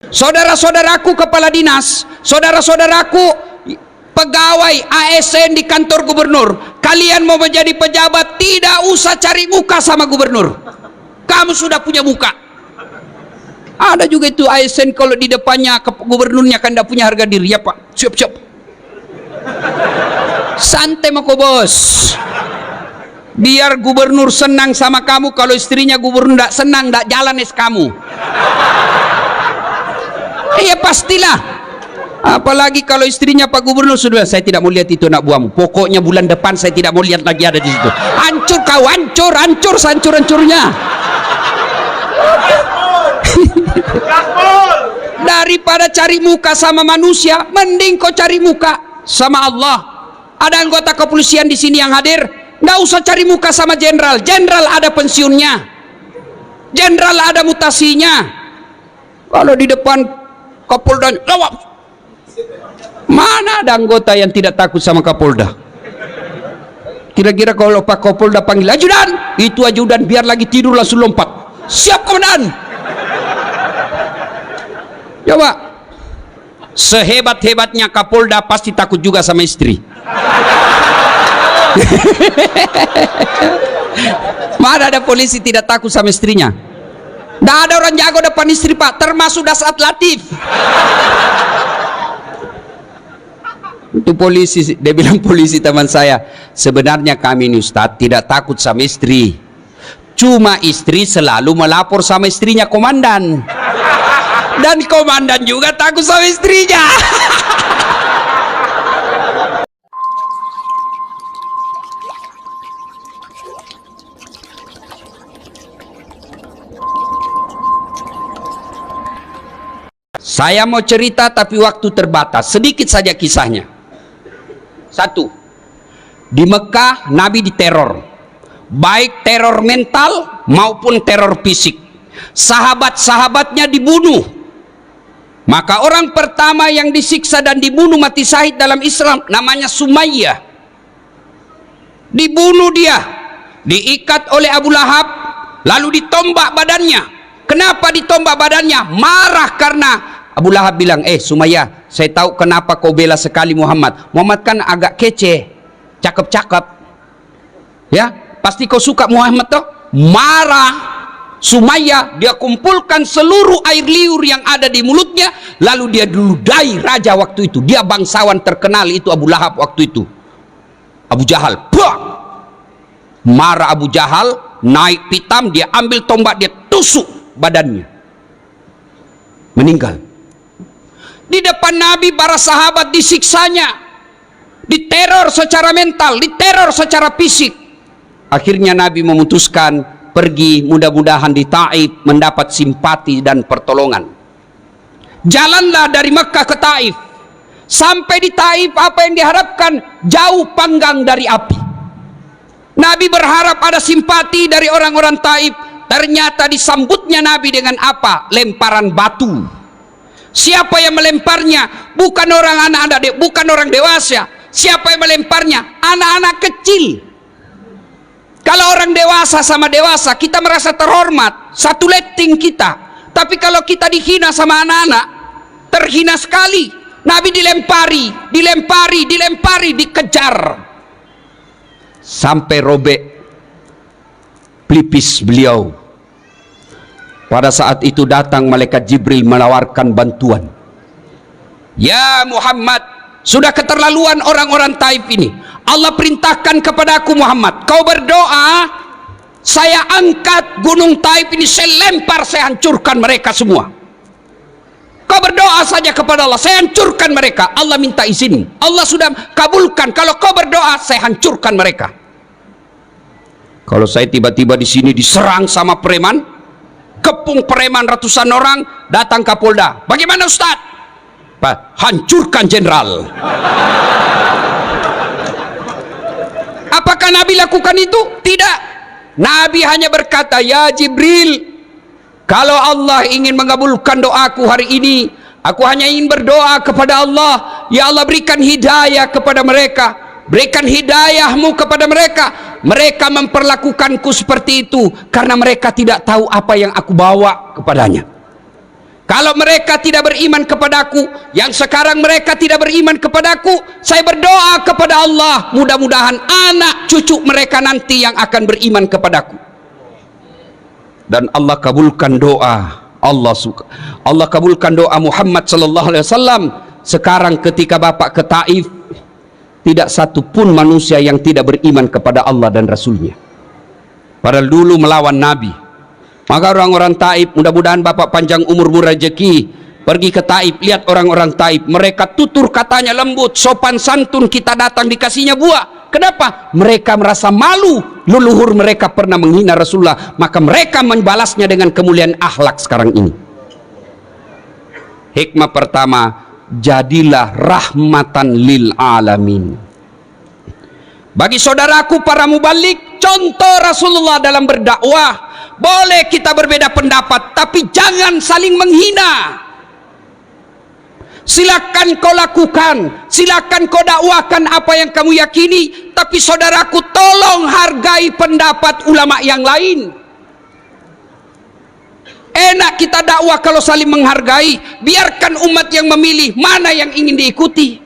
Saudara-saudaraku kepala dinas, saudara-saudaraku pegawai ASN di kantor gubernur, kalian mau menjadi pejabat tidak usah cari muka sama gubernur, kamu sudah punya muka. Ada juga itu ASN kalau di depannya gubernurnya kan tidak punya harga diri, ya Pak, siap-siap, santai mako bos, biar gubernur senang sama kamu. Kalau istrinya gubernur tidak senang, tidak jalan es kamu. Iya pastilah. Apalagi kalau istrinya Pak Gubernur sudah, saya tidak mau lihat itu anak buahmu. Pokoknya bulan depan saya tidak mau lihat lagi ada di situ. Hancur kau, hancur, hancur, hancur-hancurnya. Daripada cari muka sama manusia, mending kau cari muka sama Allah. Ada anggota kepolisian di sini yang hadir, nggak usah cari muka sama jenderal. Jenderal ada pensiunnya, jenderal ada mutasinya. Kalau di depan Kapolda, mana ada anggota yang tidak takut sama Kapolda? Kira-kira kalau Pak Kapolda panggil ajudan, itu ajudan biar lagi tidur langsung lompat, siap komandan. Coba, sehebat-hebatnya Kapolda pasti takut juga sama istri. Mana ada polisi tidak takut sama istrinya? Tidak ada orang jago depan istri Pak, termasuk Dasat Latif. Itu polisi, dia bilang polisi teman saya, sebenarnya kami ini Ustadz tidak takut sama istri, cuma istri selalu melapor sama istrinya komandan, dan komandan juga takut sama istrinya. Saya mau cerita tapi waktu terbatas, sedikit saja kisahnya. Satu, di Mekah Nabi diteror, baik teror mental maupun teror fisik. Sahabat-sahabatnya dibunuh. Maka orang pertama yang disiksa dan dibunuh mati syahid dalam Islam namanya Sumayyah. Dibunuh dia, diikat oleh Abu Lahab, lalu ditombak badannya. Kenapa ditombak badannya? Marah karena Abu Lahab bilang, Sumayyah, saya tahu kenapa kau bela sekali Muhammad. Muhammad kan agak kece, cakep-cakep, ya pasti kau suka Muhammad toh. Marah Sumayyah, dia kumpulkan seluruh air liur yang ada di mulutnya, lalu dia diludai raja waktu itu. Dia bangsawan terkenal itu Abu Lahab waktu itu, Abu Jahal. Buah! Marah Abu Jahal, naik pitam, dia ambil tombak, dia tusuk badannya, meninggal. Di depan Nabi para sahabat disiksanya, diteror secara mental, diteror secara fisik. Akhirnya Nabi memutuskan pergi, mudah-mudahan di Taif mendapat simpati dan pertolongan. Jalanlah dari Mekah ke Taif. Sampai di Taif apa yang diharapkan? Jauh panggang dari api. Nabi berharap ada simpati dari orang-orang Taif. Ternyata disambutnya Nabi dengan apa? Lemparan batu. Siapa yang melemparnya? Bukan orang anak-anak, bukan orang dewasa. Siapa yang melemparnya? Anak-anak kecil. Kalau orang dewasa sama dewasa, kita merasa terhormat, satu letting kita. Tapi kalau kita dihina sama anak-anak, terhina sekali. Nabi dilempari, dilempari, dilempari, dikejar, sampai robek pelipis beliau. Pada saat itu datang malaikat Jibril menawarkan bantuan. Ya Muhammad, sudah keterlaluan orang-orang Taif ini. Allah perintahkan kepadaku Muhammad, kau berdoa, saya angkat gunung Taif ini, saya lempar, saya hancurkan mereka semua. Kau berdoa saja kepada Allah, saya hancurkan mereka. Allah minta izin, Allah sudah kabulkan. Kalau kau berdoa, saya hancurkan mereka. Kalau saya tiba-tiba di sini diserang sama preman, kepung preman ratusan orang, datang Kapolda, bagaimana Ustaz? Pak, hancurkan jenderal. Apakah Nabi lakukan itu? Tidak. Nabi hanya berkata, ya Jibril, kalau Allah ingin mengabulkan doaku hari ini, aku hanya ingin berdoa kepada Allah, ya Allah berikan hidayah kepada mereka, berikan hidayahmu kepada mereka. Mereka memperlakukanku seperti itu karena mereka tidak tahu apa yang aku bawa kepadanya. Kalau mereka tidak beriman kepadaku, yang sekarang mereka tidak beriman kepadaku, saya berdoa kepada Allah, mudah-mudahan anak cucu mereka nanti yang akan beriman kepadaku. Dan Allah kabulkan doa. Allah kabulkan doa Muhammad sallallahu alaihi wasallam. Sekarang ketika Bapak ke Taif, tidak satu pun manusia yang tidak beriman kepada Allah dan Rasulnya. Padahal dulu melawan Nabi. Maka orang-orang Taif, mudah-mudahan Bapak panjang umur rezeki, pergi ke Taif, lihat orang-orang Taif, mereka tutur katanya lembut, sopan santun, kita datang dikasihnya buah. Kenapa? Mereka merasa malu, leluhur mereka pernah menghina Rasulullah, maka mereka membalasnya dengan kemuliaan akhlak sekarang ini. Hikmah pertama, jadilah rahmatan lil alamin. Bagi saudaraku para mubalik, contoh Rasulullah dalam berdakwah. Boleh kita berbeda pendapat, tapi jangan saling menghina. Silakan kau lakukan, silakan kau dakwakan apa yang kamu yakini, tapi saudaraku tolong hargai pendapat ulama yang lain. Enak kita dakwah kalau saling menghargai. Biarkan umat yang memilih mana yang ingin diikuti.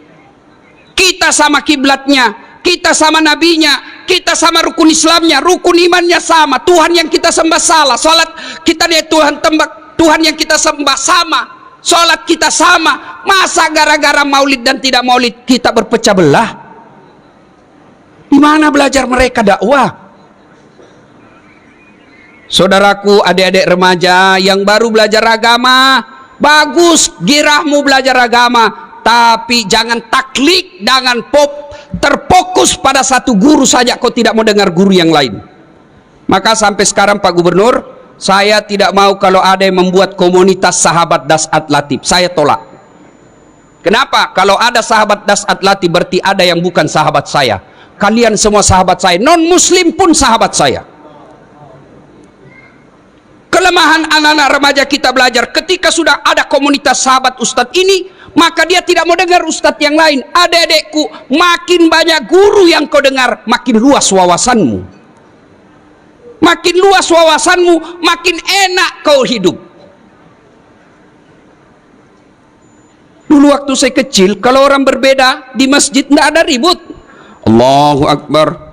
Kita sama kiblatnya, kita sama nabinya, kita sama rukun Islamnya, rukun imannya sama, Tuhan yang kita sembah salah, salat kita dia Tuhan yang kita sembah sama, salat kita sama. Masa gara-gara maulid dan tidak maulid kita berpecah belah? Di mana belajar mereka dakwah? Saudaraku, adik-adik remaja yang baru belajar agama, bagus girahmu belajar agama, tapi jangan taklid, jangan terfokus pada satu guru saja, kau tidak mau dengar guru yang lain. Maka sampai sekarang Pak Gubernur, saya tidak mau kalau ada yang membuat komunitas sahabat Dasat Latif, saya tolak. Kenapa? Kalau ada sahabat Dasat Latif berarti ada yang bukan sahabat saya. Kalian semua sahabat saya, non muslim pun sahabat saya. Kelemahan anak-anak remaja kita belajar, ketika sudah ada komunitas sahabat ustadz ini, maka dia tidak mau dengar ustadz yang lain. Adik-adikku, makin banyak guru yang kau dengar, makin luas wawasanmu. Makin luas wawasanmu, makin enak kau hidup. Dulu waktu saya kecil, kalau orang berbeda di masjid tidak ada ribut. Allahu Akbar.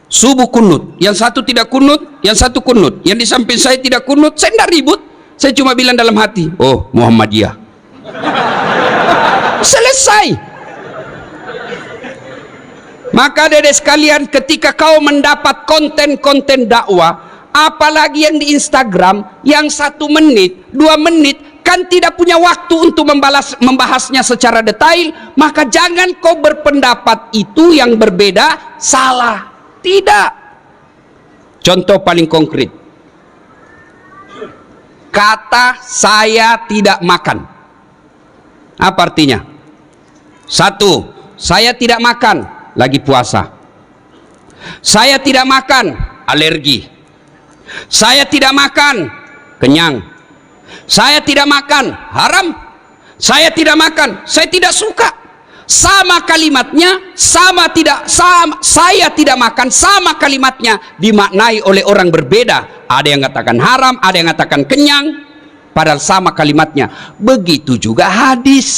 Subuh kunut, yang satu tidak kunut, yang satu kunut, yang di samping saya tidak kunut, saya tidak ribut. Saya cuma bilang dalam hati, oh Muhammadiyah. Selesai. Maka dedek sekalian, ketika kau mendapat konten-konten dakwah, apalagi yang di Instagram, yang 1 menit, 2 menit, kan tidak punya waktu untuk membahasnya secara detail, maka jangan kau berpendapat itu yang berbeda salah. Tidak. Contoh paling konkret, kata saya tidak makan, apa artinya? 1, saya tidak makan, lagi puasa. Saya tidak makan, alergi. Saya tidak makan, kenyang. Saya tidak makan, haram. Saya tidak makan, saya tidak suka. Sama kalimatnya, saya tidak makan, sama kalimatnya dimaknai oleh orang berbeda. Ada yang katakan haram, ada yang katakan kenyang, padahal sama kalimatnya. Begitu juga hadis.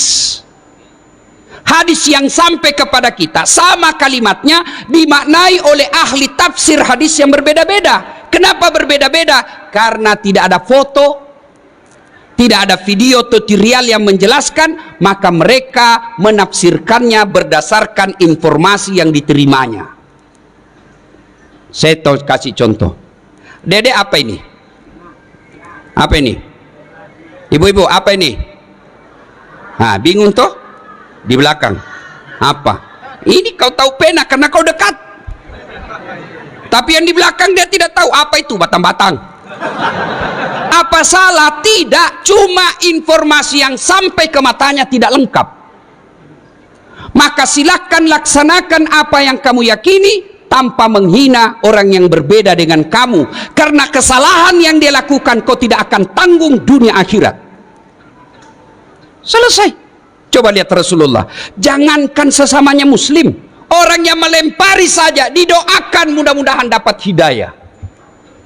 Hadis yang sampai kepada kita sama kalimatnya dimaknai oleh ahli tafsir hadis yang berbeda-beda. Kenapa berbeda-beda? Karena tidak ada foto, tidak ada video tutorial yang menjelaskan, maka mereka menafsirkannya berdasarkan informasi yang diterimanya. Saya kasih contoh. Dede, apa ini? Apa ini? Ibu-ibu, apa ini? Nah, bingung toh? Di belakang. Apa? Ini kau tahu pena karena kau dekat. Tapi yang di belakang dia tidak tahu apa itu batang-batang. Apa salah? Tidak, cuma informasi yang sampai ke matanya tidak lengkap. Maka silakan laksanakan apa yang kamu yakini tanpa menghina orang yang berbeda dengan kamu, karena kesalahan yang dia lakukan kau tidak akan tanggung dunia akhirat. Selesai. Coba lihat Rasulullah, jangankan sesamanya muslim, orang yang melempari saja didoakan mudah-mudahan dapat hidayah.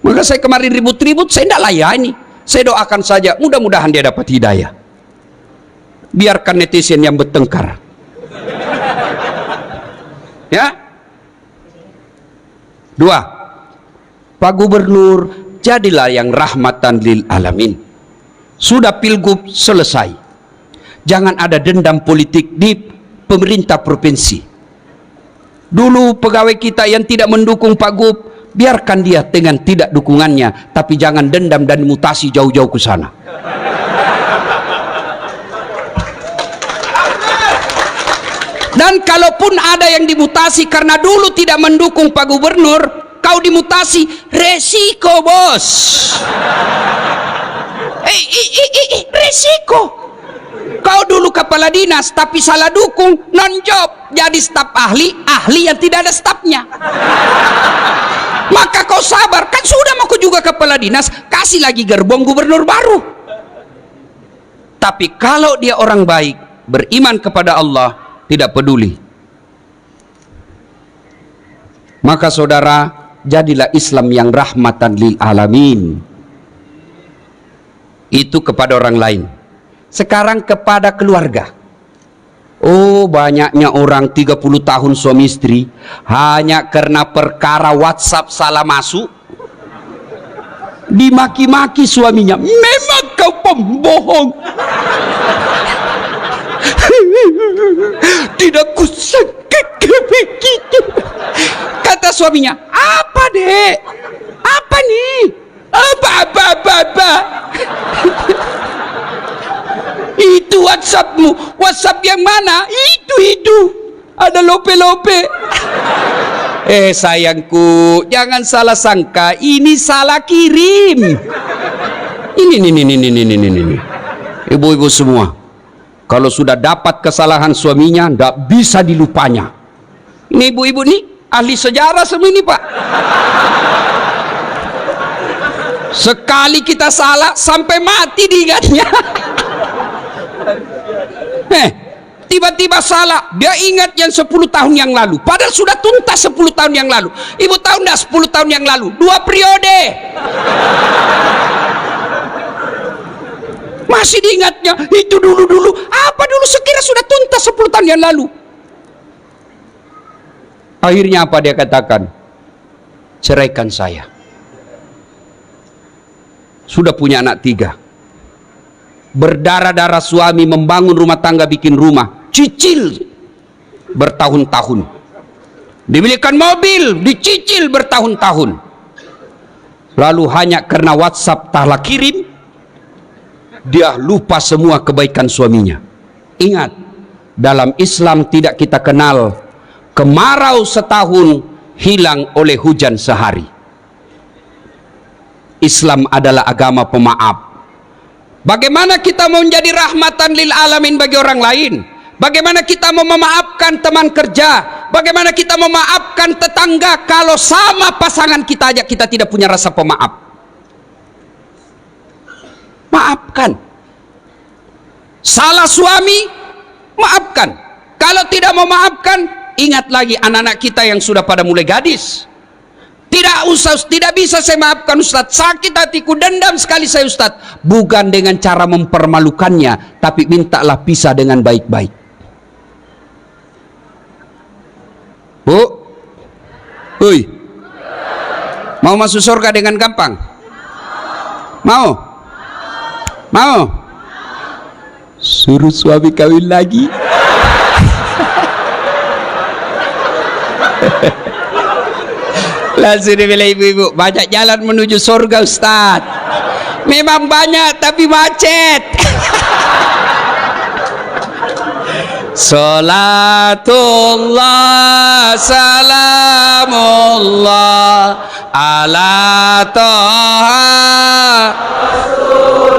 Maka saya kemarin ribut-ribut, saya tidak layani. Saya doakan saja, mudah-mudahan dia dapat hidayah. Biarkan netizen yang bertengkar. Ya. 2. Pak Gubernur, jadilah yang rahmatan lil alamin. Sudah pilgub selesai. Jangan ada dendam politik di pemerintah provinsi. Dulu pegawai kita yang tidak mendukung Pak Gub, biarkan dia dengan tidak dukungannya, tapi jangan dendam dan mutasi jauh-jauh ke sana. Dan kalaupun ada yang dimutasi karena dulu tidak mendukung Pak Gubernur, kau dimutasi, resiko bos. Resiko. Kau dulu kepala dinas tapi salah dukung, non job, jadi staf ahli yang tidak ada stafnya. Maka kau sabar, kan sudah mau juga kepala dinas, kasih lagi gerbong gubernur baru. Tapi kalau dia orang baik, beriman kepada Allah, tidak peduli, maka saudara, jadilah Islam yang rahmatan lil alamin. Itu kepada orang lain. Sekarang kepada keluarga. Oh, banyaknya orang 30 tahun suami istri hanya karena perkara WhatsApp salah masuk dimaki-maki suaminya. Memang kau pembohong. Tidak kusangka begitu. Kata suaminya, apa dek? Apa nih? Apa? Itu WhatsAppmu. WhatsApp yang mana? Itu ada lope-lope. Sayangku, jangan salah sangka, ini salah kirim. Ini. Ibu-ibu semua, kalau sudah dapat kesalahan suaminya, tidak bisa dilupanya. Ini ibu-ibu nih ahli sejarah semua ini, Pak. Sekali kita salah sampai mati diingatnya. Tiba-tiba salah, dia ingat yang 10 tahun yang lalu, padahal sudah tuntas 10 tahun yang lalu. Ibu tahu enggak 10 tahun yang lalu 2 periode masih diingatnya. Itu dulu apa dulu, sekira sudah tuntas 10 tahun yang lalu. Akhirnya apa dia katakan? Ceraikan saya. Sudah punya anak 3, berdarah-darah suami membangun rumah tangga, bikin rumah, cicil bertahun-tahun, dibelikan mobil, dicicil bertahun-tahun, lalu hanya karena WhatsApp tak kirim, dia lupa semua kebaikan suaminya. Ingat, dalam Islam tidak kita kenal kemarau setahun hilang oleh hujan sehari. Islam adalah agama pemaaf. Bagaimana kita mau menjadi rahmatan lil alamin bagi orang lain? Bagaimana kita mau memaafkan teman kerja? Bagaimana kita mau memaafkan tetangga kalau sama pasangan kita aja kita tidak punya rasa pemaaf? Maafkan. Salah suami, maafkan. Kalau tidak mau maafkan, ingat lagi anak-anak kita yang sudah pada mulai gadis. Tidak bisa saya maafkan Ustadz, sakit hatiku, dendam sekali saya Ustadz. Bukan dengan cara mempermalukannya, tapi mintalah pisah dengan baik-baik. Bu, mau masuk surga dengan gampang? Mau? Suruh suami kawin lagi. Langsung dibilang ibu-ibu, banyak jalan menuju surga Ustaz. Memang banyak tapi macet. Salatullah salamullah ala toha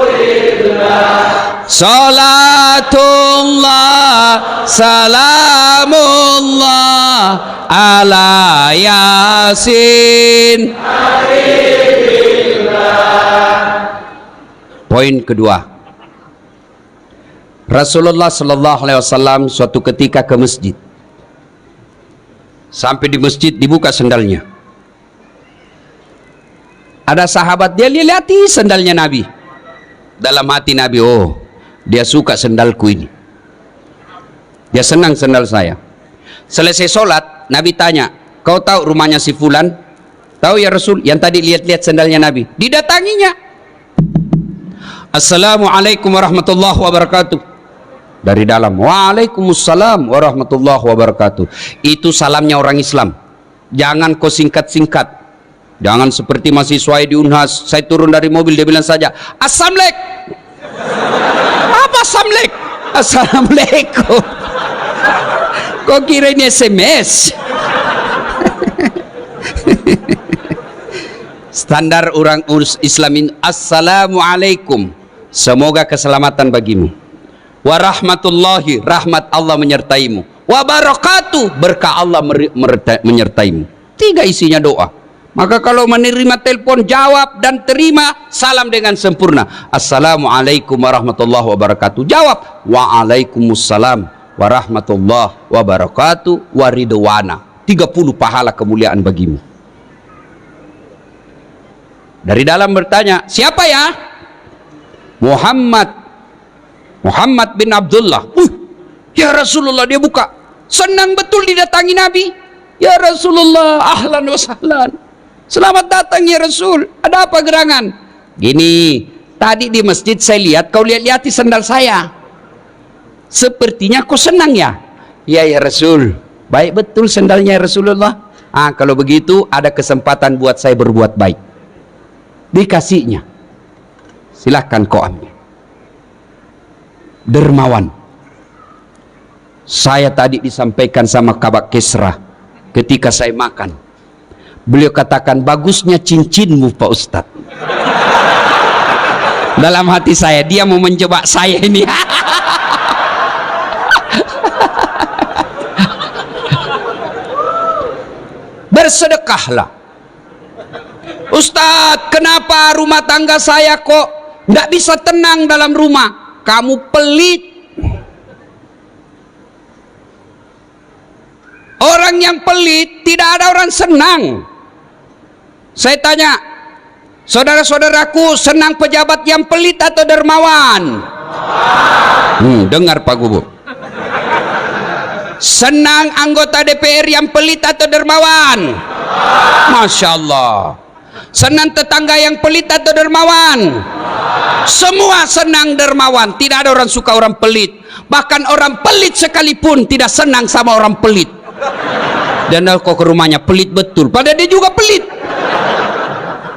Rasulillah. Salatullah salamullah ala yasin. Poin kedua, Rasulullah Sallallahu Alaihi Wasallam suatu ketika ke masjid. Sampai di masjid dibuka sendalnya. Ada sahabat, dia lihati sendalnya Nabi. Dalam hati Nabi, oh, dia suka sendalku ini. Dia senang sendal saya. Selesai sholat, Nabi tanya, kau tahu rumahnya si Fulan? Tahu ya Rasul, yang tadi lihat-lihat sendalnya Nabi. Didatanginya. Assalamualaikum warahmatullahi wabarakatuh. Dari dalam, waalaikumsalam warahmatullahi wabarakatuh. Itu salamnya orang Islam. Jangan kau singkat-singkat. Jangan seperti mahasiswa di Unhas, saya turun dari mobil, dia bilang saja, Assalamualaikum. Apa Assalamualaikum? Assalamualaikum. Kok kira ini SMS? Standar orang Islamin, Assalamualaikum, semoga keselamatan bagimu, warahmatullahi, rahmat Allah menyertaimu, wabarakatuh, berkah Allah menyertaimu. 3 isinya doa. Maka kalau menerima telepon, jawab dan terima salam dengan sempurna. Assalamualaikum warahmatullahi wabarakatuh. Jawab, waalaikumsalam warahmatullahi wabarakatuh waridwana. 30 pahala kemuliaan bagimu. Dari dalam bertanya, siapa ya? Muhammad bin Abdullah. Ya Rasulullah, dia buka. Senang betul didatangi Nabi. Ya Rasulullah, ahlan wa sahlan. Selamat datang ya Rasul. Ada apa gerangan? Gini, tadi di masjid saya lihat kau lihat-lihati sandal saya. Sepertinya kau senang ya? Ya ya Rasul. Baik betul sandalnya ya Rasulullah. Kalau begitu ada kesempatan buat saya berbuat baik. Dikasihnya. Silahkan kau ambil. Dermawan. Saya tadi disampaikan sama Kabak Kesra ketika saya makan. Beliau katakan, bagusnya cincinmu Pak Ustadz. Dalam hati saya, dia mau menjebak saya ini. Bersedekahlah. Ustadz, kenapa rumah tangga saya kok tidak bisa tenang dalam rumah? Kamu pelit. Orang yang pelit, tidak ada orang senang. Saya tanya, saudara-saudaraku, senang pejabat yang pelit atau dermawan? Dengar Pak Gubernur. Senang anggota DPR yang pelit atau dermawan? Masya Allah. Senang tetangga yang pelit atau dermawan? Semua senang dermawan. Tidak ada orang suka orang pelit. Bahkan orang pelit sekalipun tidak senang sama orang pelit. Dan kok ke rumahnya pelit betul, padahal dia juga pelit.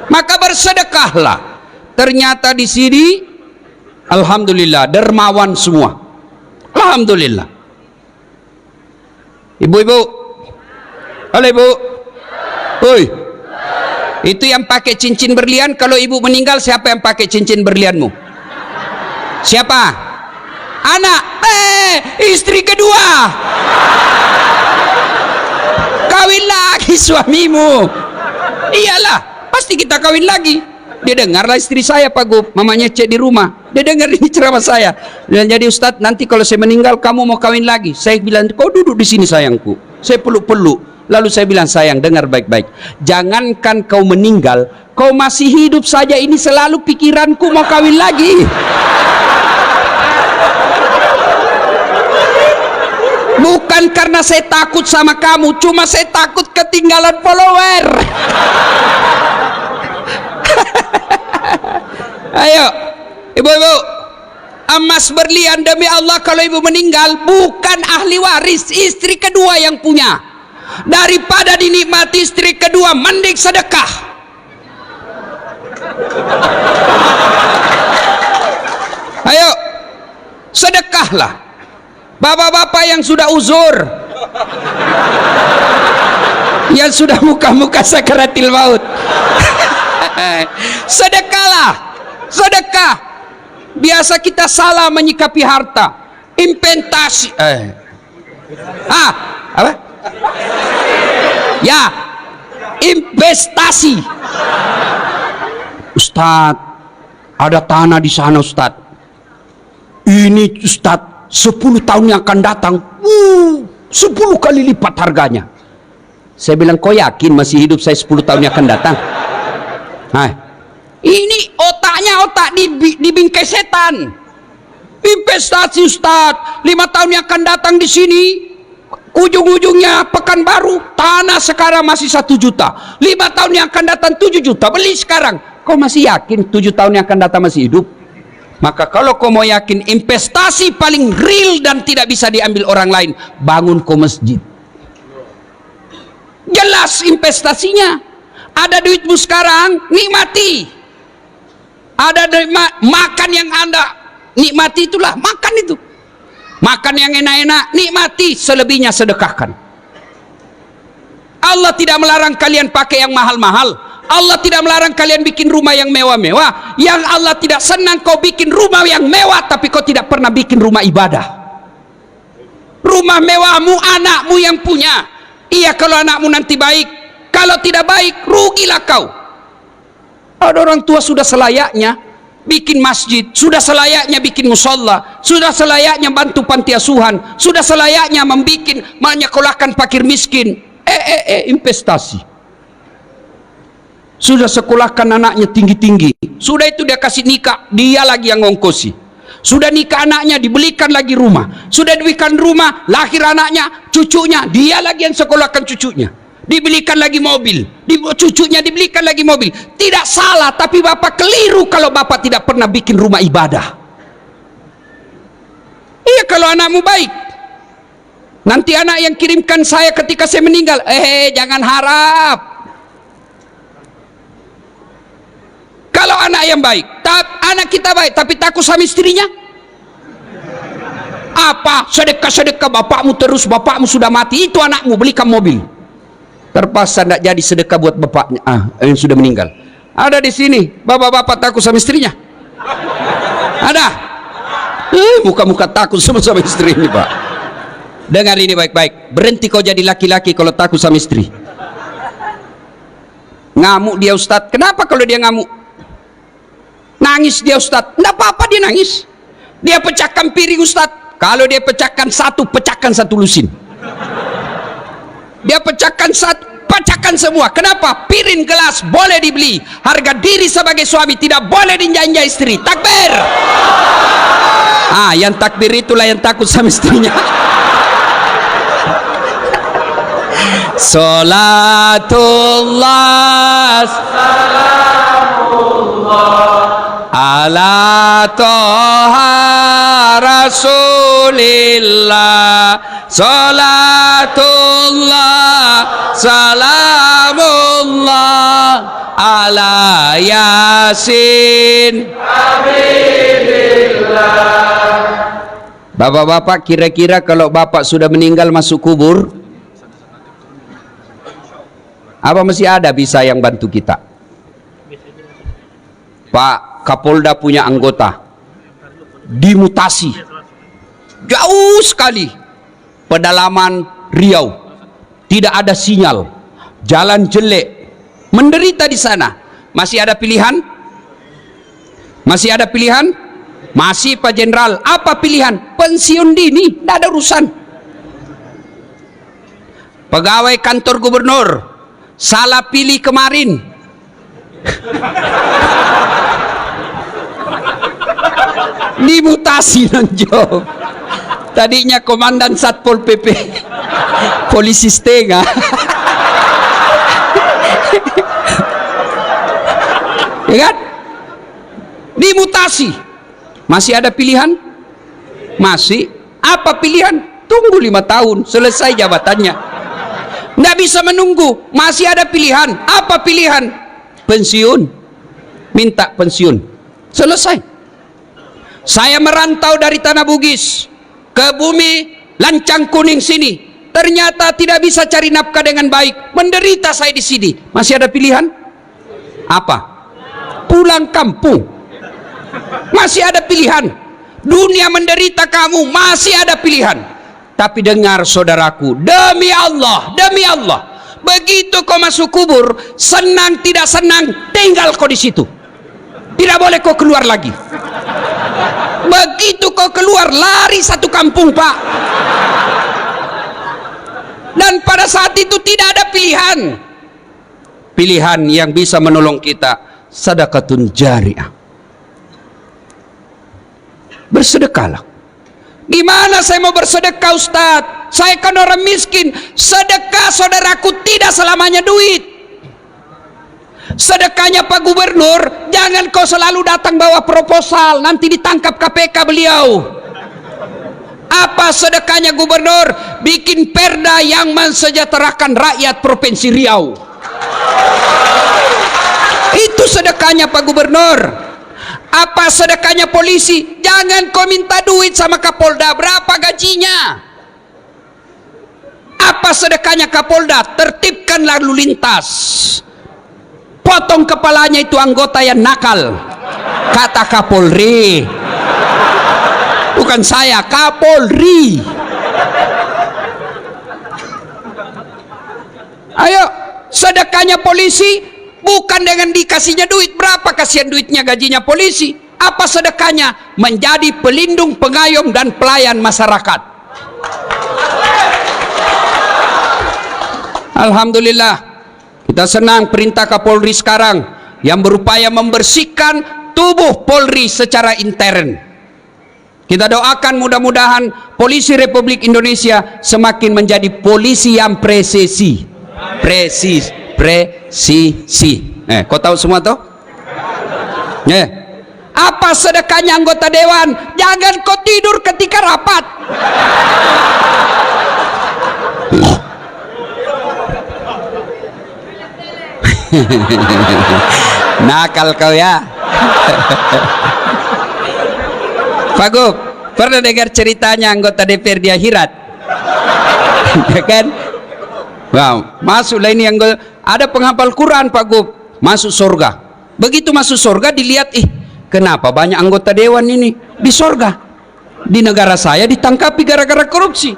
Maka bersedekahlah. Ternyata di sini, alhamdulillah, dermawan semua. Alhamdulillah. Ibu-ibu, halo ibu. Oi, itu yang pakai cincin berlian, kalau ibu meninggal siapa yang pakai cincin berlianmu? Siapa? Anak. Istri kedua. Kawin lagi suamimu. Iyalah, pasti kita kawin lagi. Dia dengarlah istri saya Pak Gub, mamanya cek di rumah. Dia dengar ini ceramah saya. Dan jadi Ustadz, nanti kalau saya meninggal kamu mau kawin lagi. Saya bilang, kau duduk di sini sayangku. Saya peluk-peluk. Lalu saya bilang, sayang dengar baik-baik. Jangankan kau meninggal, kau masih hidup saja ini selalu pikiranku mau kawin lagi. Bukan karena saya takut sama kamu, cuma saya takut ketinggalan follower. Ayo, ibu-ibu, emas berlian demi Allah, kalau ibu meninggal bukan ahli waris, istri kedua yang punya. Daripada dinikmati istri kedua, mending sedekah. Ayo, sedekahlah. Bapak-bapak yang sudah uzur, yang sudah muka-muka sakaratil maut, sedekahlah. Sedekah. Biasa kita salah menyikapi harta. Investasi. Apa? Ya, investasi. Ustadz, ada tanah di sana Ustadz. Ini Ustadz, 10 tahun yang akan datang 10 kali lipat harganya. Saya bilang, kau yakin masih hidup saya 10 tahun yang akan datang? Ini otaknya punya otak dibingkai setan. Investasi Ustaz, 5 tahun yang akan datang di sini, ujung-ujungnya Pekanbaru, tanah sekarang masih 1 juta. 5 tahun yang akan datang 7 juta, beli sekarang. Kau masih yakin 7 tahun yang akan datang masih hidup? Maka kalau kau mau yakin investasi paling real dan tidak bisa diambil orang lain, bangun kau masjid. Jelas investasinya. Ada duitmu sekarang, nikmati. Ada makan yang Anda nikmati, itulah makan itu. Makan yang enak-enak, nikmati, selebihnya sedekahkan. Allah tidak melarang kalian pakai yang mahal-mahal. Allah tidak melarang kalian bikin rumah yang mewah-mewah. Yang Allah tidak senang kau bikin rumah yang mewah tapi kau tidak pernah bikin rumah ibadah. Rumah mewahmu anakmu yang punya. Iya kalau anakmu nanti baik. Kalau tidak baik, rugilah kau. Ada orang tua sudah selayaknya bikin masjid, sudah selayaknya bikin musola, sudah selayaknya bantu panti asuhan, sudah selayaknya menyekolahkan fakir miskin. Investasi. Sudah sekolahkan anaknya tinggi-tinggi, sudah itu dia kasih nikah, dia lagi yang ngongkosi. Sudah nikah anaknya, dibelikan lagi rumah. Sudah dibelikan rumah, lahir anaknya, cucunya, dia lagi yang sekolahkan cucunya. Dibelikan lagi mobil, cucunya dibelikan lagi mobil. Tidak salah, tapi bapak keliru kalau bapak tidak pernah bikin rumah ibadah. Iya kalau anakmu baik. Nanti anak yang kirimkan saya ketika saya meninggal, jangan harap. Kalau anak yang baik, anak kita baik, tapi takut sama istrinya. Apa? Sedekah-sedekah bapakmu terus, bapakmu sudah mati, itu anakmu belikan mobil. Terpaksa tidak jadi sedekah buat bapaknya, yang sudah meninggal. Ada di sini, bapak-bapak takut sama istrinya? Ada? Muka-muka takut sama istri ini, Pak. Dengar ini baik-baik. Berhenti kau jadi laki-laki kalau takut sama istri. Ngamuk dia Ustadz. Kenapa kalau dia ngamuk? Nangis dia Ustadz, tidak apa-apa dia nangis. Dia pecahkan piring Ustadz, kalau dia pecahkan satu lusin. Dia pecahkan semua. Kenapa? Piring gelas boleh dibeli, harga diri sebagai suami tidak boleh dijanja istri. Takbir. Yang takbir itulah yang takut sama istrinya. Salatullah ala toha rasulillah, salatullah salamullah ala yasin habibillah. Bapak-bapak, kira-kira kalau bapak sudah meninggal masuk kubur, apa masih ada bisa yang bantu kita? Pak Kapolda punya anggota dimutasi jauh sekali, pedalaman Riau, tidak ada sinyal, jalan jelek, menderita di sana. Masih ada pilihan? Masih ada pilihan? Masih Pak Jenderal. Apa pilihan? Pensiun dini, tidak ada urusan. Pegawai kantor gubernur salah pilih kemarin, dimutasi nonjok. Tadinya komandan Satpol PP, polisi setengah. Ya kan? Dimutasi. Masih ada pilihan? Masih. Apa pilihan? Tunggu 5 tahun selesai jabatannya. Nggak bisa menunggu. Masih ada pilihan. Apa pilihan? Pensiun. Minta pensiun. Selesai. Saya merantau dari Tanah Bugis ke bumi Lancang Kuning sini, ternyata tidak bisa cari nafkah dengan baik, menderita saya di sini. Masih ada pilihan? Apa? Pulang kampung. Masih ada pilihan. Dunia menderita kamu, masih ada pilihan. Tapi dengar saudaraku, demi Allah, begitu kau masuk kubur, senang tidak senang, tinggal kau di situ. Tidak boleh kau keluar lagi. Begitu kau keluar, lari satu kampung, Pak. Dan pada saat itu tidak ada pilihan. Pilihan yang bisa menolong kita, sedekatun jariah. Bersedekahlah. Gimana saya mau bersedekah, Ustadz? Saya kan orang miskin. Sedekah, saudaraku, tidak selamanya duit. Sedekahnya Pak Gubernur, jangan kau selalu datang bawa proposal, nanti ditangkap KPK beliau. Apa sedekahnya Gubernur? Bikin perda yang mensejahterakan rakyat Provinsi Riau. Itu sedekahnya Pak Gubernur. Apa sedekahnya polisi? Jangan kau minta duit sama Kapolda. Berapa gajinya? Apa sedekahnya Kapolda? Tertibkan lalu lintas. Potong kepalanya itu anggota yang nakal. Kata Kapolri. Bukan saya, Kapolri. Ayo, sedekahnya polisi bukan dengan dikasihnya duit. Berapa kasihan duitnya gajinya polisi? Apa sedekahnya? Menjadi pelindung, pengayom, dan pelayan masyarakat. Alhamdulillah, kita senang perintah Kapolri sekarang yang berupaya membersihkan tubuh Polri secara intern. Kita doakan mudah-mudahan polisi Republik Indonesia semakin menjadi polisi yang presisi. Kau tahu semua toh? Apa sedekahnya anggota dewan? Jangan kau tidur ketika rapat. Nakal kau ya. Pak Gub, pernah dengar ceritanya anggota DPR di akhirat? Ya kan? Wow, masuklah ini anggota, ada penghafal Quran Pak Gub, masuk surga. Begitu masuk surga dilihat, kenapa banyak anggota dewan ini di surga? Di negara saya ditangkapi gara-gara korupsi.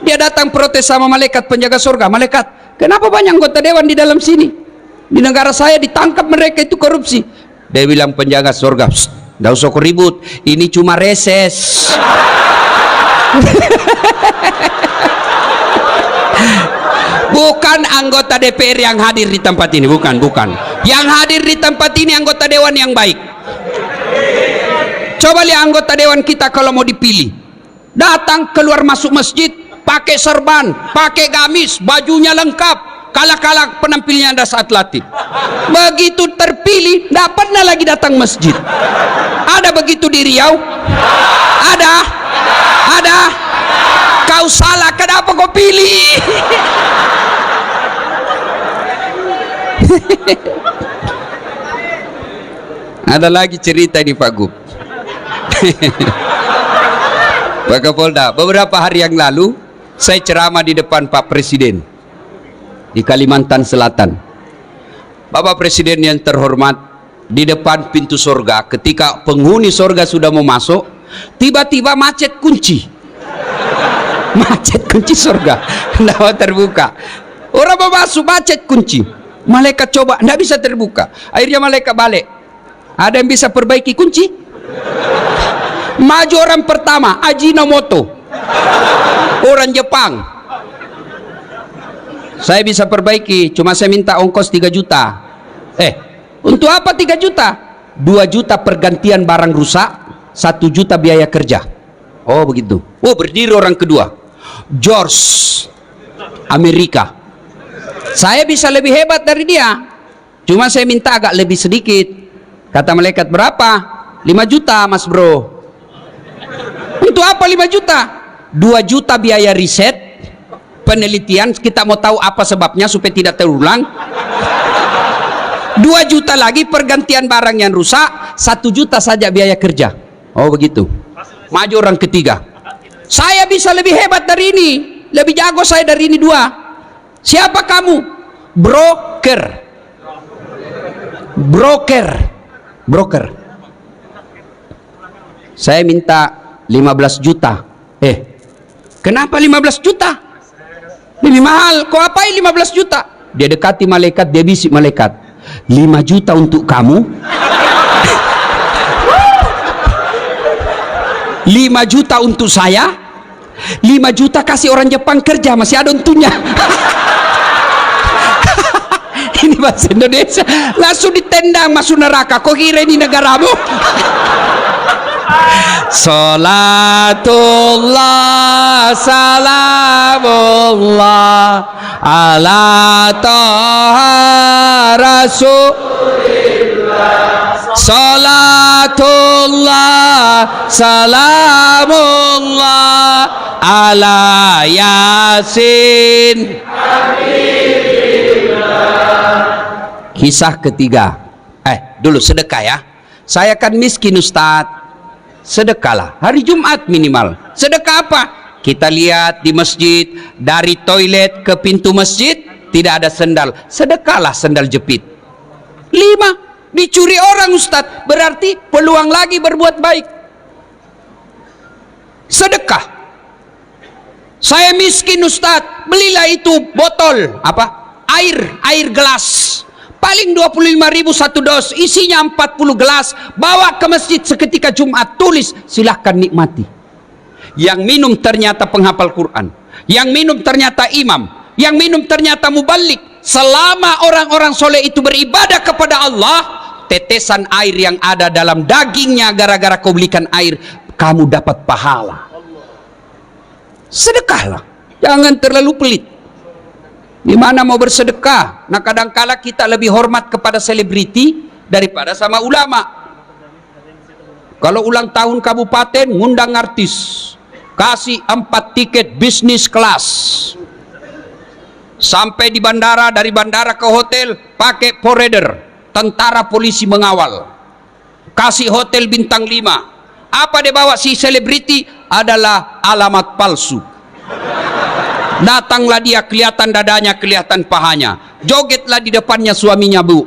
Dia datang protes sama malaikat penjaga surga. Malaikat, kenapa banyak anggota dewan di dalam sini? Di negara saya ditangkap mereka itu korupsi. Dia bilang penjaga surga, nggak usah ribut, ini cuma reses. Bukan anggota DPR yang hadir di tempat ini, bukan. Yang hadir di tempat ini anggota dewan yang baik. Coba lihat anggota dewan kita kalau mau dipilih, datang keluar masuk masjid pakai serban, pakai gamis, bajunya lengkap. Kalah-kalah penampilnya ada saat latih. Begitu terpilih, tidak pernah lagi datang masjid. Ada begitu di Riau? Ada? Kau salah, kenapa kau pilih? Ada lagi cerita di Pak Gub. Pak Kapolda, beberapa hari yang lalu saya ceramah di depan Pak Presiden di Kalimantan Selatan. Bapak Presiden yang terhormat, di depan pintu surga, ketika penghuni surga sudah mau masuk, tiba-tiba macet kunci. Macet kunci surga, tidak mau terbuka. Orang mau masuk, macet kunci. Malaikat coba, tidak bisa terbuka. Akhirnya malaikat balik. Ada yang bisa perbaiki kunci? Maju orang pertama, Ajinomoto, orang Jepang. Saya bisa perbaiki, cuma saya minta ongkos 3 juta. Untuk apa 3 juta? 2 juta pergantian barang rusak, 1 juta biaya kerja. Oh begitu. Oh, berdiri orang kedua, George, Amerika. Saya bisa lebih hebat dari dia, cuma saya minta agak lebih sedikit. Kata malaikat, berapa? 5 juta mas bro. Untuk apa 5 juta? 2 juta biaya riset, penelitian, kita mau tahu apa sebabnya supaya tidak terulang. 2 juta lagi pergantian barang yang rusak, 1 juta saja biaya kerja. Oh begitu. Maju orang ketiga. Saya bisa lebih hebat dari ini, lebih jago saya dari ini 2. Siapa kamu? Broker. Saya minta 15 juta. Kenapa 15 juta? Lebih mahal. Kau apain 15 juta? Dia dekati malaikat, dia bisik malaikat, 5 juta untuk kamu, 5 juta untuk saya, 5 juta kasih orang Jepang kerja, masih ada untungnya. Ini bahasa Indonesia, langsung ditendang masuk neraka. Kau kira ini negaramu? Salatullah salamullah ala taha rasulillah. Salatullah salamullah ala yasin. Kisah ketiga. Dulu sedekah ya. Saya kan miskin Ustadz. Sedekahlah hari Jumat minimal. Sedekah apa? Kita lihat di masjid, dari toilet ke pintu masjid tidak ada sendal. Sedekahlah sendal jepit. 5, dicuri orang Ustadz, berarti peluang lagi berbuat baik. Sedekah. Saya miskin Ustadz, belilah itu botol apa? Air gelas. Paling 25.000 satu dos, isinya 40 gelas, bawa ke masjid seketika Jumat, tulis silahkan nikmati. Yang minum ternyata penghafal Quran, yang minum ternyata imam, yang minum ternyata mubalik. Selama orang-orang soleh itu beribadah kepada Allah, tetesan air yang ada dalam dagingnya gara-gara kau belikan air, kamu dapat pahala. Sedekahlah, jangan terlalu pelit. Gimana mau bersedekah? Nah kadangkala kita lebih hormat kepada selebriti daripada sama ulama. Kalau ulang tahun kabupaten ngundang artis, kasih 4 tiket bisnis kelas. Sampai di bandara, dari bandara ke hotel pakai forerunner, tentara polisi mengawal. Kasih hotel bintang 5. Apa dia bawa si selebriti? Adalah alamat palsu. Datanglah dia, kelihatan dadanya, kelihatan pahanya, jogetlah di depannya suaminya, bu.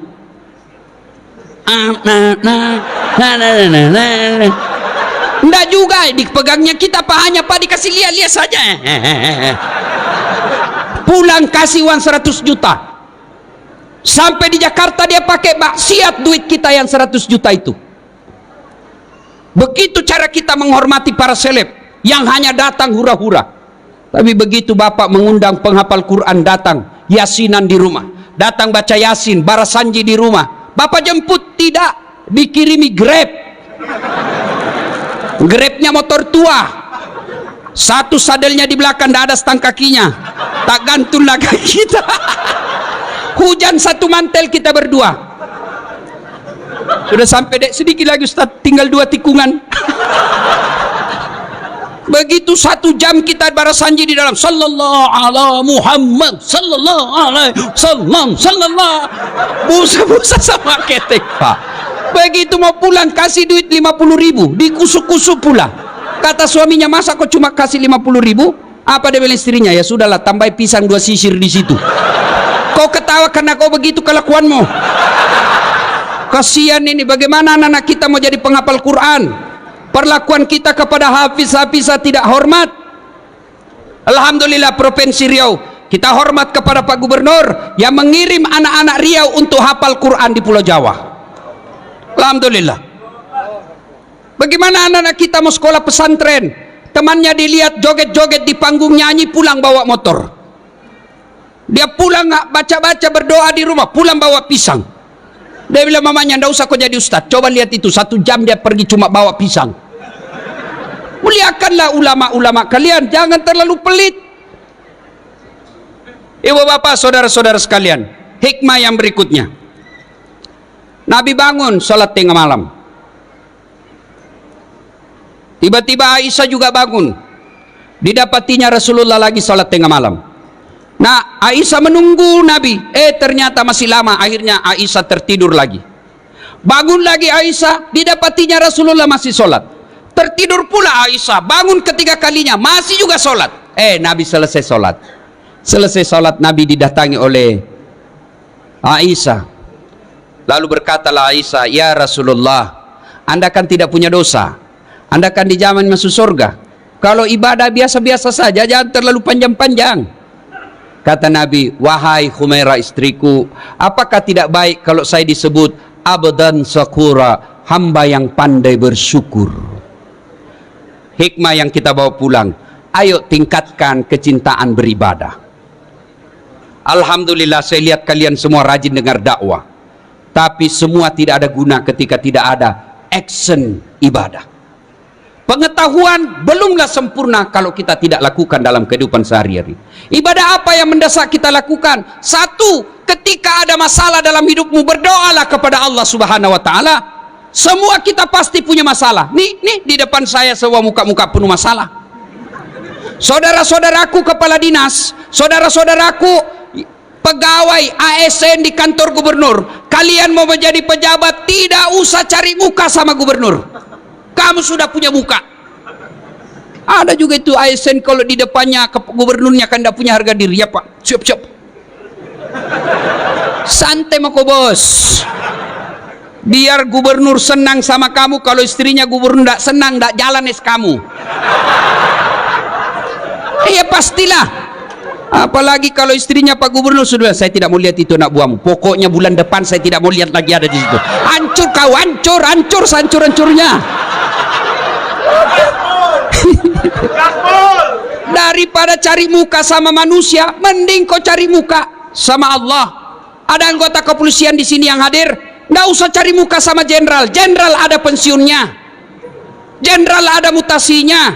Enggak juga dipegangnya kita pahanya, pak, dikasih lihat-lihat saja. Pulang kasih uang 100 juta. Sampai di Jakarta dia pakai maksiat duit kita yang 100 juta itu. Begitu cara kita menghormati para seleb yang hanya datang hura-hura. Tapi begitu bapak mengundang penghafal Quran datang, yasinan di rumah, datang baca yasin, barasanji di rumah, bapak jemput tidak, dikirimi Grab. Grabnya motor tua, satu sadelnya di belakang, tidak ada stang kakinya, tak gantung lah kaki kita. Hujan satu mantel kita berdua. Sudah sampai sedikit lagi Ustaz, tinggal 2 tikungan. Begitu 1 jam kita barasanji di dalam, sallallahu ala Muhammad, sallallahu alaihi wasallam, sallallahu, busa-busa sama ketek, pak. Begitu mau pulang kasih duit 50.000, dikusuk-kusuk pula. Kata suaminya, masa kok cuma kasih 50.000? Apa dia bilang istrinya? Ya sudahlah, tambah pisang 2 sisir di situ. Kau ketawa karena kau begitu kelakuanmu. Kasihan ini, bagaimana anak-anak kita mau jadi penghafal Quran? Perlakuan kita kepada hafiz-hafizah tidak hormat. Alhamdulillah Provinsi Riau kita hormat kepada Pak Gubernur yang mengirim anak-anak Riau untuk hafal Quran di Pulau Jawa. Alhamdulillah. Bagaimana anak-anak kita mau sekolah pesantren, temannya dilihat joget-joget di panggung, nyanyi, pulang bawa motor. Dia pulang nggak baca-baca, berdoa di rumah, pulang bawa pisang. Dia bilang mamanya, ndak usah kau jadi ustaz, coba lihat itu 1 jam dia pergi cuma bawa pisang. Muliakanlah ulama-ulama kalian, jangan terlalu pelit. Ibu bapak saudara-saudara sekalian, hikmah yang berikutnya, Nabi bangun sholat tengah malam. Tiba-tiba Aisyah juga bangun, didapatinya Rasulullah lagi sholat tengah malam. Nah Aisyah menunggu Nabi, ternyata masih lama. Akhirnya Aisyah tertidur lagi. Bangun lagi Aisyah, didapatinya Rasulullah masih sholat. Tertidur pula Aisyah, bangun ketiga kalinya, masih juga sholat. Nabi selesai sholat. Selesai sholat Nabi didatangi oleh Aisyah. Lalu berkatalah Aisyah, ya Rasulullah, Anda kan tidak punya dosa, Anda kan dijamin masuk surga. Kalau ibadah biasa-biasa saja, jangan terlalu panjang-panjang. Kata Nabi, wahai Humairah istriku, apakah tidak baik kalau saya disebut abdan syakura, hamba yang pandai bersyukur? Hikmah yang kita bawa pulang, ayo tingkatkan kecintaan beribadah. Alhamdulillah saya lihat kalian semua rajin dengar dakwah, tapi semua tidak ada guna ketika tidak ada action ibadah. Pengetahuan belumlah sempurna kalau kita tidak lakukan dalam kehidupan sehari-hari. Ibadah apa yang mendesak kita lakukan? Satu, ketika ada masalah dalam hidupmu, berdoalah kepada Allah Subhanahu wa taala. Semua kita pasti punya masalah. Nih di depan saya semua muka-muka penuh masalah. Saudara-saudaraku kepala dinas, saudara-saudaraku pegawai ASN di kantor gubernur, kalian mau menjadi pejabat, tidak usah cari muka sama gubernur. Kamu sudah punya muka. Ada juga itu ASN kalau di depannya gubernurnya kan tidak punya harga diri. Ya Pak, siap-siap. Santai mako bos. Biar gubernur senang sama kamu. Kalau istrinya gubernur tidak senang, tidak jalan kamu. Iya pastilah. Apalagi kalau istrinya Pak Gubernur sudah, saya tidak mau lihat itu anak buahmu. Pokoknya bulan depan saya tidak mau lihat lagi ada di situ. Hancur kau, hancur sehancur-hancurnya. Daripada cari muka sama manusia, mending kau cari muka sama Allah. Ada anggota kepolisian di sini yang hadir, nggak usah cari muka sama jenderal. Jenderal ada pensiunnya, jenderal ada mutasinya.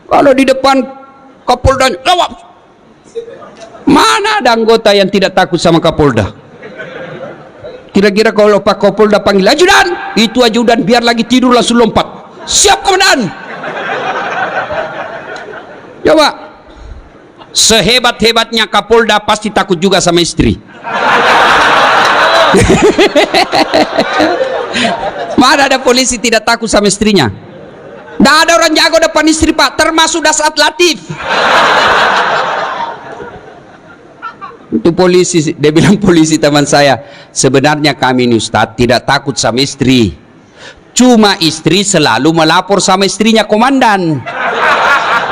Kalau di depan Kapolda, jawab. Mana ada anggota yang tidak takut sama Kapolda? Kira-kira kalau Pak Kapolda panggil ajudan, itu ajudan biar lagi tidur langsung lompat. Siap komandan. Coba, sehebat-hebatnya Kapolda pasti takut juga sama istri. Mana ada polisi tidak takut sama istrinya? Tidak ada orang jago depan istri Pak, termasuk Dasat Latif. Itu polisi, dia bilang polisi teman saya, sebenarnya kami ini Ustadz tidak takut sama istri, cuma istri selalu melapor sama istrinya komandan,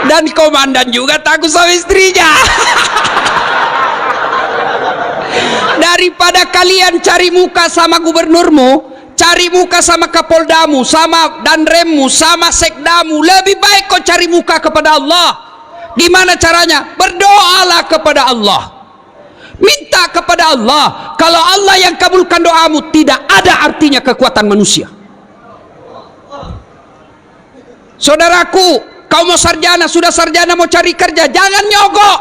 dan komandan juga takut sama istrinya. Daripada kalian cari muka sama gubernurmu, cari muka sama kapoldamu, sama danremmu, sama sekdamu, lebih baik kau cari muka kepada Allah. Gimana caranya? Berdoalah kepada Allah, minta kepada Allah. Kalau Allah yang kabulkan doamu, tidak ada artinya kekuatan manusia. Saudaraku, kau mau sarjana, sudah sarjana mau cari kerja, jangan nyogok.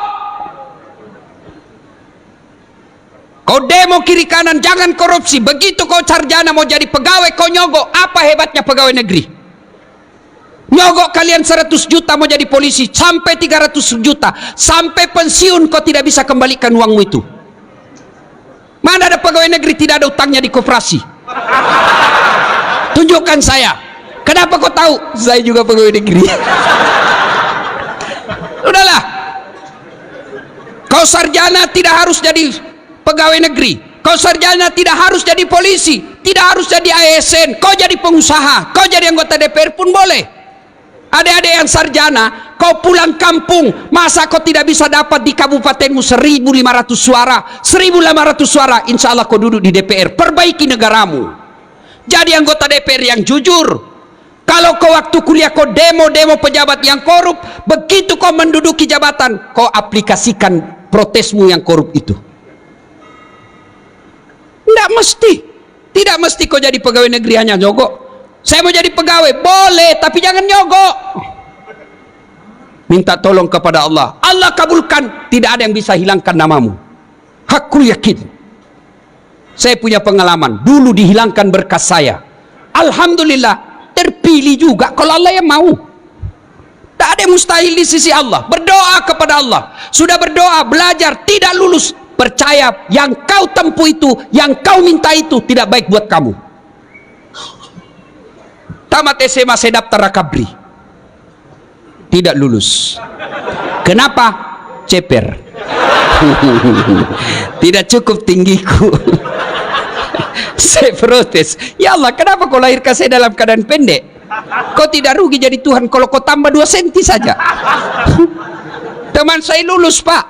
Kau demo kiri kanan, jangan korupsi. Begitu kau sarjana mau jadi pegawai, kau nyogok. Apa hebatnya pegawai negeri? Nyogok kalian 100 juta mau jadi polisi, sampai 300 juta, sampai pensiun kau tidak bisa kembalikan uangmu itu. Mana ada pegawai negeri tidak ada utangnya di koperasi? Tunjukkan saya. Kenapa kau tahu? Saya juga pegawai negeri. Udahlah. Kau sarjana tidak harus jadi pegawai negeri. Kau sarjana tidak harus jadi polisi, tidak harus jadi ASN. Kau jadi pengusaha, kau jadi anggota DPR pun boleh. Adik-adik yang sarjana, kau pulang kampung, masa kau tidak bisa dapat di kabupatenmu 1.500 suara? 1.500 suara, insya Allah kau duduk di DPR. Perbaiki negaramu, jadi anggota DPR yang jujur. Kalau kau waktu kuliah kau demo pejabat yang korup, begitu kau menduduki jabatan, kau aplikasikan protesmu yang korup itu. Tidak mesti kau jadi pegawai negeri hanya nyogok. Saya mau jadi pegawai, boleh, tapi jangan nyogok. Minta tolong kepada Allah, Allah kabulkan, tidak ada yang bisa hilangkan namamu. Hakul yakin. Saya punya pengalaman, dulu dihilangkan berkas saya, alhamdulillah terpilih juga kalau Allah yang mau. Tak ada yang mustahil di sisi Allah. Berdoa kepada Allah, sudah berdoa, belajar, tidak lulus, percaya yang kau tempuh itu, yang kau minta itu tidak baik buat kamu. Tamat SMA saya daftar Rakabri, tidak lulus. Kenapa? Ceper. Tidak cukup tinggiku. Saya protes, ya Allah, kenapa kau lahirkan saya dalam keadaan pendek? Kau tidak rugi jadi Tuhan kalau kau tambah 2 senti saja. Teman saya lulus Pak,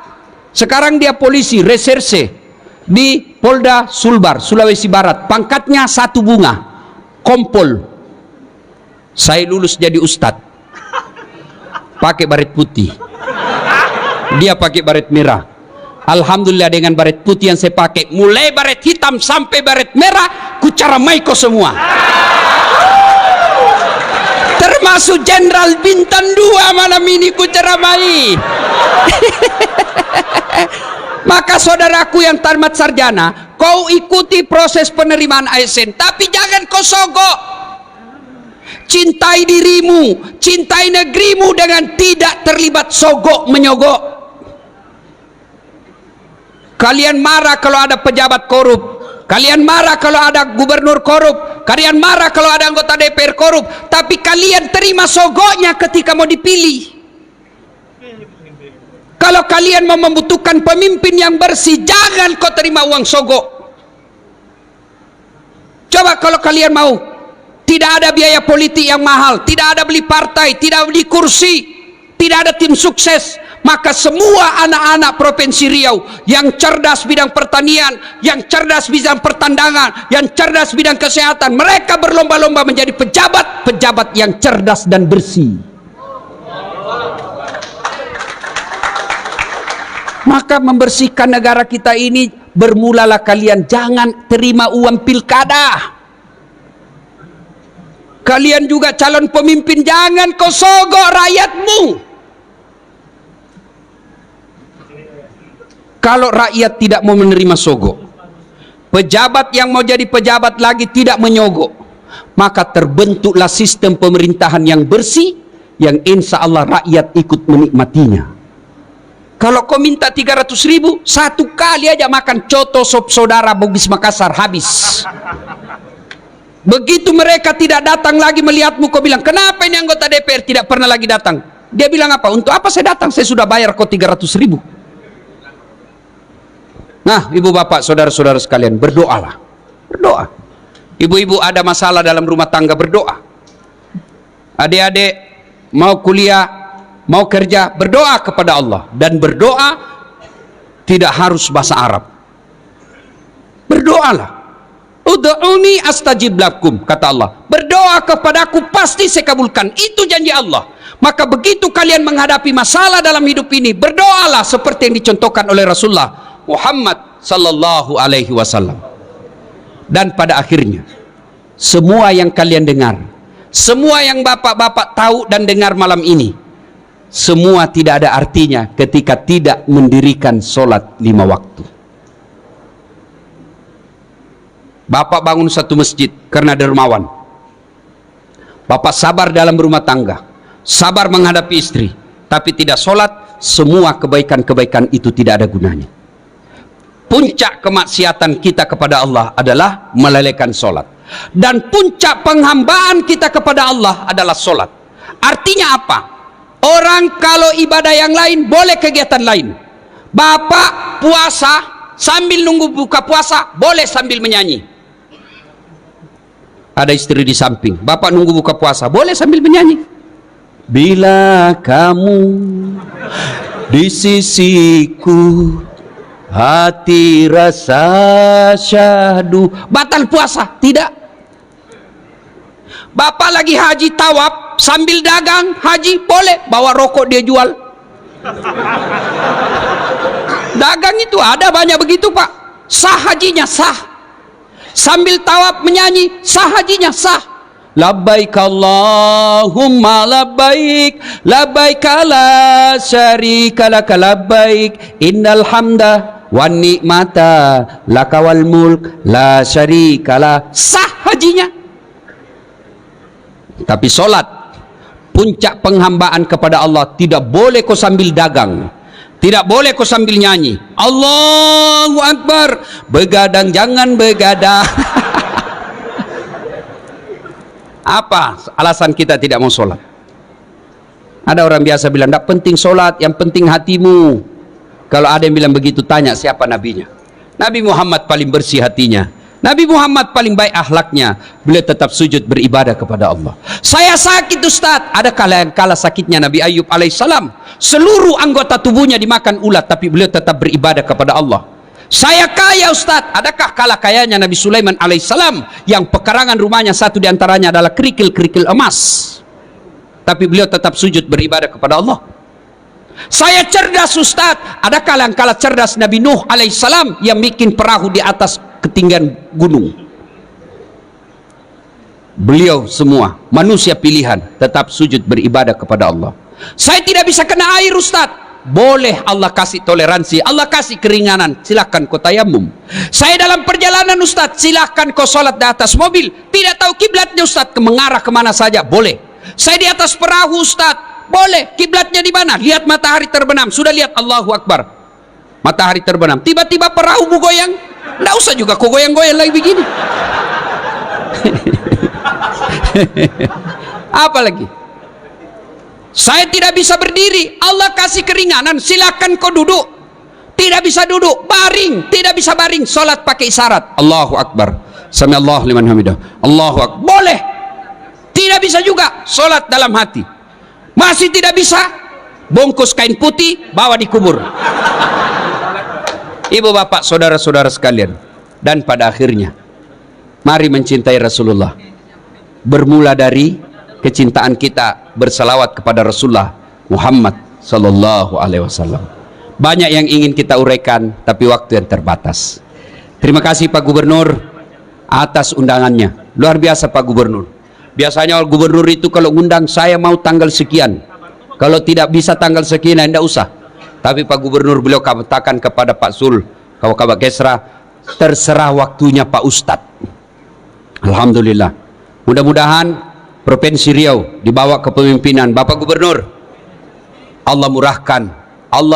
sekarang dia polisi reserse di Polda Sulbar, Sulawesi Barat, pangkatnya 1 bunga, kompol. Saya lulus jadi ustadz, pakai baret putih, dia pakai baret merah. Alhamdulillah dengan baret putih yang saya pakai, mulai baret hitam sampai baret merah, ku caramai kau semua. termasuk Jenderal Bintang 2 malam ini ku ceramai. Maka saudaraku yang tamat sarjana, kau ikuti proses penerimaan ASN, tapi jangan kau sogok. Cintai dirimu, cintai negerimu dengan tidak terlibat sogok menyogok. Kalian marah kalau ada pejabat korup, kalian marah kalau ada gubernur korup, kalian marah kalau ada anggota DPR korup, tapi kalian terima sogoknya ketika mau dipilih. Kalau kalian mau membutuhkan pemimpin yang bersih, jangan kau terima uang sogok. Coba kalau kalian mau, tidak ada biaya politik yang mahal, tidak ada beli partai, tidak beli kursi, tidak ada tim sukses, maka semua anak-anak Provinsi Riau yang cerdas bidang pertanian, yang cerdas bidang pertandangan, yang cerdas bidang kesehatan, mereka berlomba-lomba menjadi pejabat-pejabat yang cerdas dan bersih. Maka membersihkan negara kita ini bermulalah kalian jangan terima uang pilkada. Kalian juga calon pemimpin jangan kau sogok rakyatmu. Kalau rakyat tidak mau menerima sogok, pejabat yang mau jadi pejabat lagi tidak menyogok, maka terbentuklah sistem pemerintahan yang bersih yang insya Allah rakyat ikut menikmatinya. Kalau kau minta 300.000, satu kali aja makan coto sop saudara Bugis Makassar habis. Begitu mereka tidak datang lagi melihatmu, kau bilang, kenapa ini anggota DPR tidak pernah lagi datang? Dia bilang apa? Untuk apa saya datang? Saya sudah bayar kau 300.000. Nah, ibu bapak, saudara-saudara sekalian, berdoalah. Berdoa. Ibu-ibu ada masalah dalam rumah tangga, berdoa. Adik-adik mau kuliah, mau kerja, berdoa kepada Allah. Dan berdoa tidak harus bahasa Arab. Berdoalah. Ud'uni astajib lakum, kata Allah. Berdoa kepadaku pasti saya kabulkan. Itu janji Allah. Maka begitu kalian menghadapi masalah dalam hidup ini, berdoalah seperti yang dicontohkan oleh Rasulullah Muhammad sallallahu alaihi wasallam. Dan pada akhirnya, semua yang kalian dengar, semua yang bapak-bapak tahu dan dengar malam ini, semua tidak ada artinya ketika tidak mendirikan sholat 5 waktu. Bapak bangun satu masjid karena dermawan. Bapak sabar dalam rumah tangga, sabar menghadapi istri, tapi tidak sholat, semua kebaikan-kebaikan itu tidak ada gunanya. Puncak kemaksiatan kita kepada Allah adalah melelehkan sholat. Dan puncak penghambaan kita kepada Allah adalah sholat. Artinya apa? Orang kalau ibadah yang lain boleh kegiatan lain. Bapak puasa sambil nunggu buka puasa, boleh sambil menyanyi. Ada istri di samping, bapak nunggu buka puasa, boleh sambil menyanyi. Bila kamu di sisiku, hati rasa syahdu. Batal puasa? Tidak. Bapak lagi haji tawaf sambil dagang haji, boleh bawa rokok dia jual. Dagang itu ada banyak begitu pak, sah hajinya sah. Sambil tawaf menyanyi, sah hajinya sah. Labbaik Allahumma labbaik, labbaik la syarika laka labbaik, innal hamda wan ni'mata laka wal mulk la syarika la. Sah hajinya. Tapi solat, puncak penghambaan kepada Allah, tidak boleh kau sambil dagang, tidak boleh kau sambil nyanyi. Allahu Akbar. Begadang jangan begadang. Apa alasan kita tidak mau sholat? Ada orang biasa bilang, tidak penting sholat, yang penting hatimu. Kalau ada yang bilang begitu, tanya siapa nabinya. Nabi Muhammad paling bersih hatinya, Nabi Muhammad paling baik akhlaknya, beliau tetap sujud beribadah kepada Allah. Saya sakit Ustaz, ada kala sakitnya Nabi Ayub alaihissalam, seluruh anggota tubuhnya dimakan ulat, tapi beliau tetap beribadah kepada Allah. Saya kaya Ustaz, adakah kala kayanya Nabi Sulaiman alaihissalam, yang pekarangan rumahnya satu diantaranya adalah kerikil-kerikil emas, tapi beliau tetap sujud beribadah kepada Allah. Saya cerdas Ustaz, adakah kala cerdas Nabi Nuh alaihissalam, yang bikin perahu di atas ketinggian gunung. Beliau semua manusia pilihan tetap sujud beribadah kepada Allah. Saya tidak bisa kena air Ustaz. Boleh, Allah kasih toleransi, Allah kasih keringanan, silahkan kau tayamum. Saya dalam perjalanan Ustaz, silahkan kau sholat di atas mobil, tidak tahu kiblatnya Ustaz, mengarah kemana saja, boleh. Saya di atas perahu Ustaz, boleh, kiblatnya di mana? Lihat matahari terbenam, sudah lihat, Allahu Akbar, matahari terbenam, tiba-tiba perahu goyang, nggak usah juga kau goyang-goyang lagi begini. Apa lagi? Saya tidak bisa berdiri, Allah kasih keringanan, silakan kau duduk. Tidak bisa duduk, baring, tidak bisa baring, sholat pakai isyarat. Allahu Akbar, sami Allahu liman hamidah, Allahu Akbar, boleh. Tidak bisa juga, sholat dalam hati. Masih tidak bisa, bungkus kain putih, bawa di kubur. Ibu bapak, saudara-saudara sekalian, dan pada akhirnya mari mencintai Rasulullah. Bermula dari kecintaan kita berselawat kepada Rasulullah Muhammad sallallahu alaihi wasallam. Banyak yang ingin kita uraikan, tapi waktu yang terbatas. Terima kasih Pak Gubernur atas undangannya. Luar biasa Pak Gubernur. Biasanya Gubernur itu kalau undang, saya mau tanggal sekian, kalau tidak bisa tanggal sekian, tidak usah. Tapi Pak Gubernur beliau katakan kepada Pak Sul, kalau Kabak Kesra, terserah waktunya Pak Ustadz. Alhamdulillah. Mudah-mudahan Provinsi Riau di bawah kepemimpinan Bapak Gubernur, Allah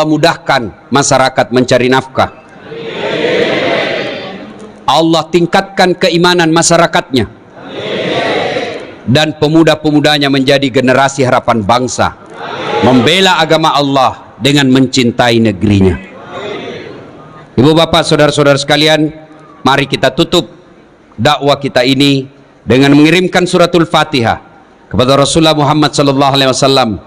mudahkan masyarakat mencari nafkah. Allah tingkatkan keimanan masyarakatnya, dan pemuda-pemudanya menjadi generasi harapan bangsa, membela agama Allah dengan mencintai negerinya. Ibu bapak, saudara-saudara sekalian, mari kita tutup dakwah kita ini dengan mengirimkan suratul Fatihah kepada Rasulullah Muhammad sallallahu alaihi wasallam.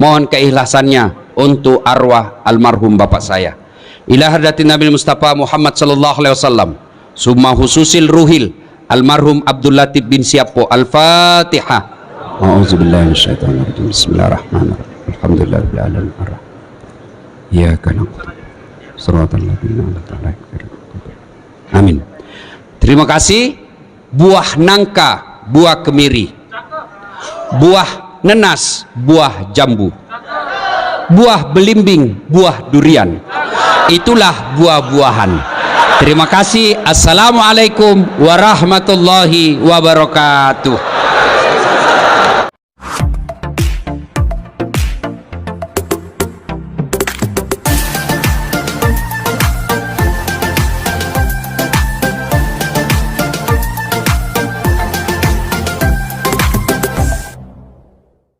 Mohon keikhlasannya untuk arwah almarhum bapak saya. Ila hadratin Nabi Mustafa Muhammad sallallahu alaihi wasallam. Summa hususil ruhil almarhum Abdul Latif bin Siapo. Al-Fatihah. A'udzubillahi minasyaitonir rajim. Bismillahirrahmanirrahim. Alhamdulillahirabbil alamin. Iyyaka na'budu wa shiratal ladzina an'amta 'alaihim. Amin. Terima kasih. Buah nangka, buah kemiri, buah nenas, buah jambu, buah belimbing, buah durian, itulah buah-buahan. Terima kasih. Assalamualaikum warahmatullahi wabarakatuh.